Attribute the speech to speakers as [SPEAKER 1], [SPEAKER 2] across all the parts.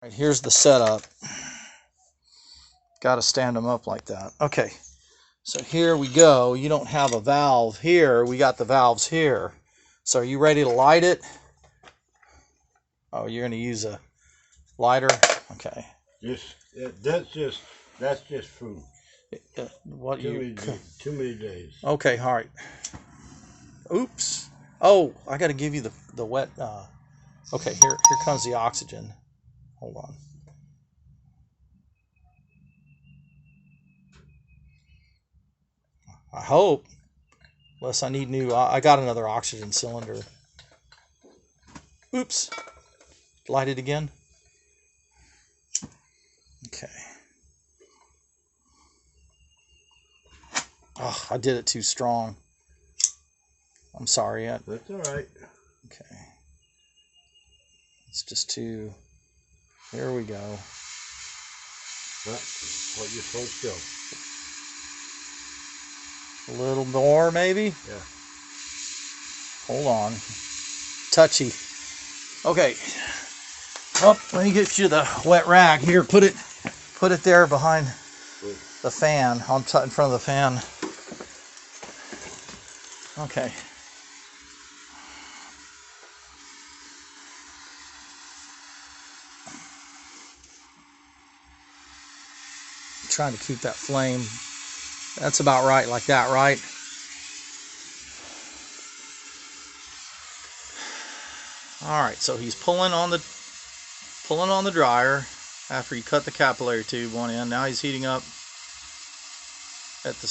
[SPEAKER 1] Right, here's the setup. Got to stand them up like that. Okay, so here we go. You don't have a valve here. We got the valves here. So are you ready to light it? Oh, you're going to use a lighter? Okay.
[SPEAKER 2] That's just food.
[SPEAKER 1] What
[SPEAKER 2] too many days.
[SPEAKER 1] Okay, all right. Oops. Oh, I got to give you the wet. Okay, here comes the oxygen. Hold on. I hope. Unless I need new. I got another oxygen cylinder. Oops. Light it again. Okay. Oh, I did it too strong. I'm sorry.
[SPEAKER 2] That's all right.
[SPEAKER 1] Okay. It's just too. Here we go.
[SPEAKER 2] That's what you're supposed to do.
[SPEAKER 1] A little more, maybe?
[SPEAKER 2] Yeah.
[SPEAKER 1] Hold on. Touchy. Okay. Oh, let me get you the wet rag. Here, put it there behind the fan, in front of the fan. Okay. I'm trying to keep that flame. That's about right, like that, right? All right, so he's pulling on the dryer after you cut the capillary tube one end. Now he's heating up at the.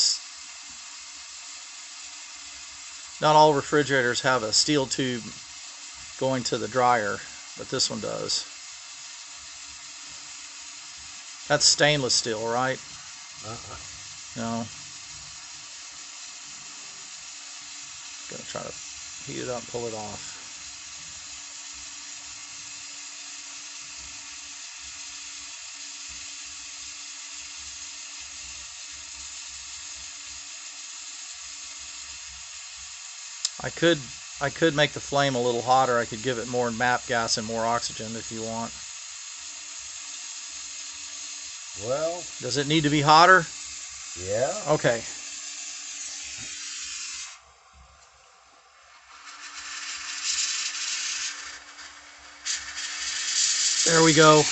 [SPEAKER 1] Not all refrigerators have a steel tube going to the dryer, but this one does. That's stainless steel, right? No. Gonna try to heat it up, pull it off. I could make the flame a little hotter. I could give it more MAP gas and more oxygen if you want.
[SPEAKER 2] Well,
[SPEAKER 1] does it need to be hotter?
[SPEAKER 2] Yeah.
[SPEAKER 1] Okay. There we go.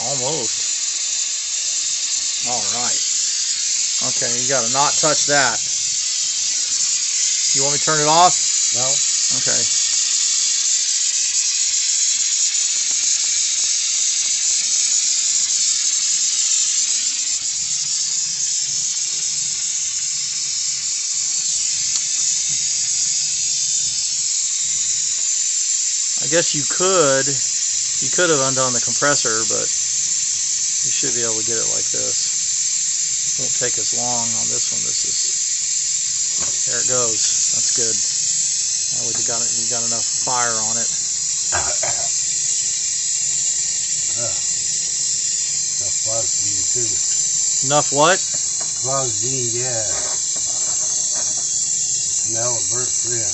[SPEAKER 1] Almost. All right. Okay, you got to not touch that. You want me to turn it off?
[SPEAKER 2] No.
[SPEAKER 1] Okay. I guess you could have undone the compressor, but you should be able to get it like this. Won't take as long on this one. There it goes. That's good. Now we got enough fire on it.
[SPEAKER 2] Enough phosgene too.
[SPEAKER 1] Enough what?
[SPEAKER 2] Phosgene gas. Smell of burnt freon.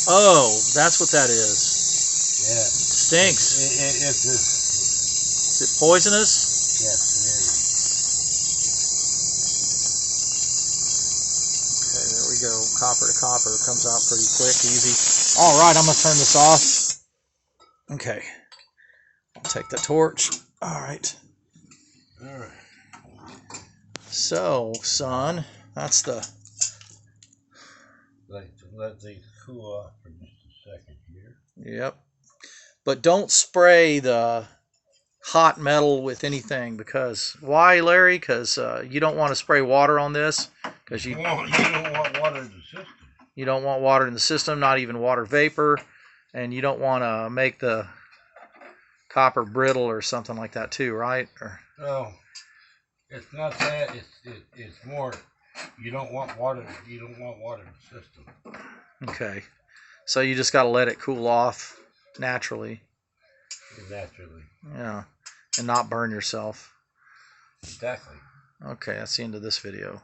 [SPEAKER 1] Oh, that's what that is.
[SPEAKER 2] Yeah.
[SPEAKER 1] It stinks. Is it poisonous?
[SPEAKER 2] Yes, it is.
[SPEAKER 1] Okay, there we go. Copper to copper. Comes out pretty quick, easy. All right, I'm going to turn this off. Okay. I'll take the torch. All right.
[SPEAKER 2] All right.
[SPEAKER 1] So, son, that's the...
[SPEAKER 2] Let these cool off for just a second here.
[SPEAKER 1] Yep. But don't spray the hot metal with anything, because why, Larry? Because you don't want to spray water on this, because you
[SPEAKER 2] don't want water in the system.
[SPEAKER 1] You don't want water in the system, not even water vapor, and you don't want to make the copper brittle or something like that too, right? Or
[SPEAKER 2] No, it's not that. It's more. You don't want water. You don't want water in the system.
[SPEAKER 1] okay, so you just got to let it cool off naturally.
[SPEAKER 2] Naturally.
[SPEAKER 1] Yeah, and not burn yourself.
[SPEAKER 2] Exactly.
[SPEAKER 1] Okay, that's the end of this video.